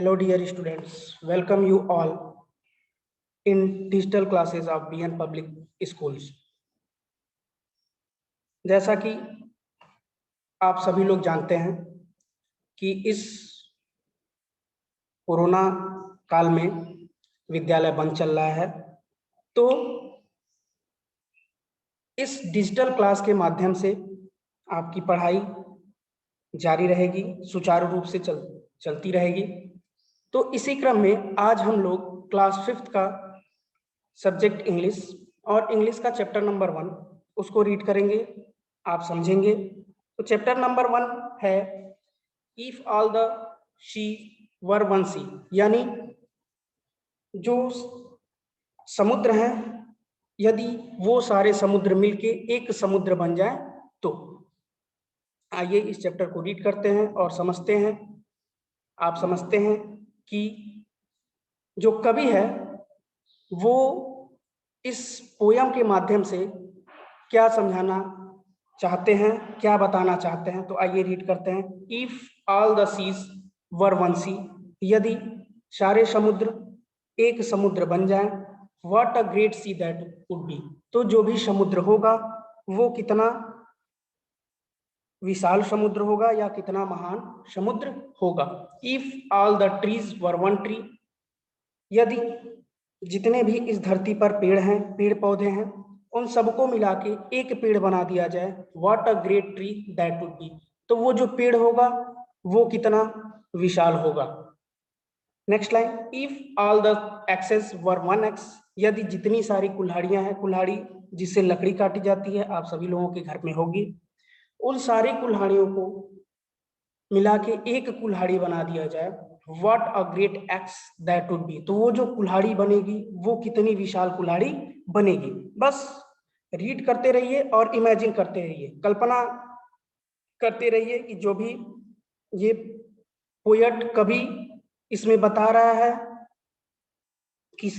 Hello dear students, welcome you all in digital classes of BN Public Schools. जैसा कि आप सभी लोग जानते हैं कि इस कोरोना काल में विद्यालय बंद चल रहा है, तो इस डिजिटल क्लास के माध्यम से आपकी पढ़ाई जारी रहेगी, सुचारू रूप से चलती रहेगी। तो इसी क्रम में आज हम लोग क्लास 5th का सब्जेक्ट इंग्लिश और इंग्लिश का चैप्टर नंबर 1 उसको रीड करेंगे, आप समझेंगे। तो चैप्टर नंबर 1 है if all the seas were one sea, यानी जो समुद्र हैं यदि वो सारे समुद्र मिलके एक समुद्र बन जाए तो। आइए इस चैप्टर को रीड करते हैं और समझते हैं। आप समझते हैं कि जो कवि है वो इस पोयम के माध्यम से क्या समझाना चाहते हैं, क्या बताना चाहते हैं। तो आइए रीड करते हैं। If all the seas were one sea, यदि सारे समुद्र एक समुद्र बन जाए, what a great sea that would be, तो जो भी समुद्र होगा वो कितना विशाल समुद्र होगा या कितना महान समुद्र होगा। If all the trees were one tree, यदि जितने भी इस धरती पर पेड़ हैं, पेड़ पौधे हैं, उन सबको मिला के एक पेड़ बना दिया जाए, what a great tree that would be, तो वो जो पेड़ होगा वो कितना विशाल होगा। Next line, if all the axes were one axe, यदि जितनी सारी कुल्हाड़ियां हैं, कुल्हाड़ी जिससे लकड़ी काटी जाती है, आप सभी लोगों के घर में होगी, उन सारी कुल्हाड़ियों को मिला के एक कुल्हाड़ी बना दिया जाए, what a great x that would be, तो वो जो कुल्हाड़ी बनेगी वो कितनी विशाल कुल्हाड़ी बनेगी। बस रीड करते रहिए और इमेजिन करते रहिए, कल्पना करते रहिए कि जो भी ये पोएट कवि इसमें बता रहा है कि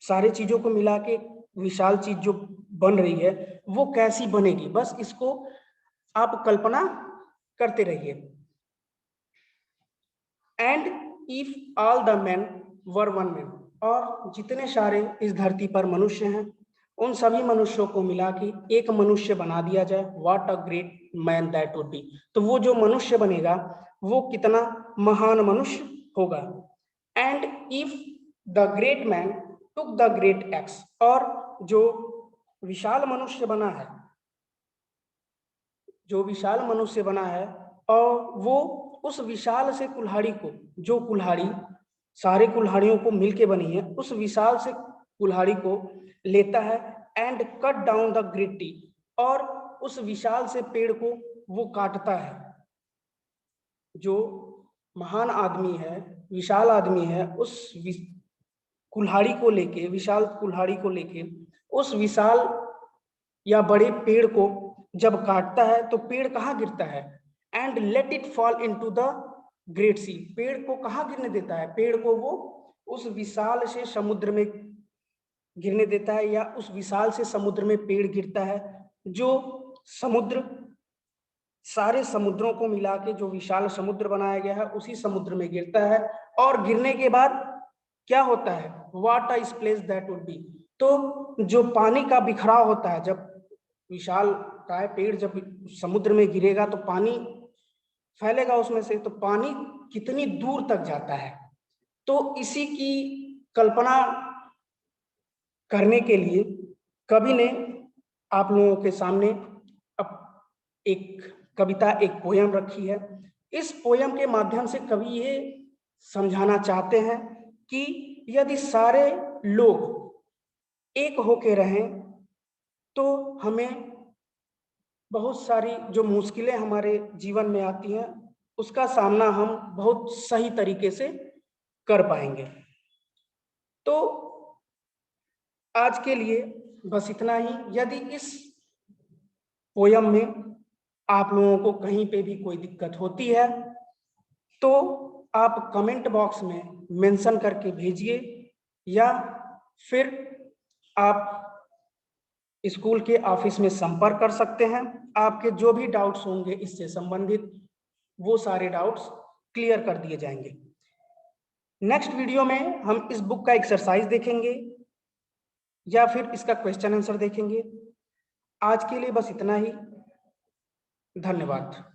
सारे चीजों को मिला के विशाल चीज जो बन रही है वो कैसी बनेगी, बस इसको आप कल्पना करते रहिए। And if all the man were one man, और जितने सारे इस धरती पर मनुष्य हैं उन सभी मनुष्यों को मिला के एक मनुष्य बना दिया जाए, what a great man that would be, तो वो जो मनुष्य बनेगा वो कितना महान मनुष्य होगा। And if the great man took the great x, और जो विशाल मनुष्य बना है, जो विशाल मनुष्य बना है और वो उस विशाल से कुल्हाड़ी को, जो कुल्हाड़ी सारे कुल्हाड़ियों को मिलके बनी है, उस विशाल से कुल्हाड़ी को लेता है and cut down the great tree, और उस विशाल से पेड़ को वो काटता है। जो महान आदमी है, विशाल आदमी है, उस कुल्हाड़ी को लेके, विशाल कुल्हाड़ी को लेके उस विशाल या बड़े पेड़ को जब काटता है तो पेड़ कहाँ गिरता है, and let it fall into the great sea, पेड़ को कहाँ गिरने देता है, पेड़ को वो उस विशाल से समुद्र में गिरने देता है, या उस विशाल से समुद्र में पेड़ गिरता है। जो समुद्र, सारे समुद्रों को मिला के जो विशाल समुद्र बनाया गया है उसी समुद्र में गिरता है, और गिरने के बाद क्या होता है, what a place that would be, तो जो पानी का बिखराव होता है, जब विशाल काय पेड़ जब समुद्र में गिरेगा तो पानी फैलेगा उसमें से, तो पानी कितनी दूर तक जाता है। तो इसी की कल्पना करने के लिए कवि ने आप लोगों के सामने एक कविता, एक पोयम रखी है। इस पोयम के माध्यम से कवि ये समझाना चाहते हैं कि यदि सारे लोग एक होके रहें तो हमें बहुत सारी जो मुश्किलें हमारे जीवन में आती हैं उसका सामना हम बहुत सही तरीके से कर पाएंगे। तो आज के लिए बस इतना ही। यदि इस पोयम में आप लोगों को कहीं पे भी कोई दिक्कत होती है तो आप कमेंट बॉक्स में मेंशन करके भेजिए, या फिर आप स्कूल के ऑफिस में संपर्क कर सकते हैं। आपके जो भी डाउट्स होंगे इससे संबंधित वो सारे डाउट्स क्लियर कर दिए जाएंगे। नेक्स्ट वीडियो में हम इस बुक का एक्सरसाइज देखेंगे या फिर इसका क्वेश्चन आंसर देखेंगे। आज के लिए बस इतना ही। धन्यवाद।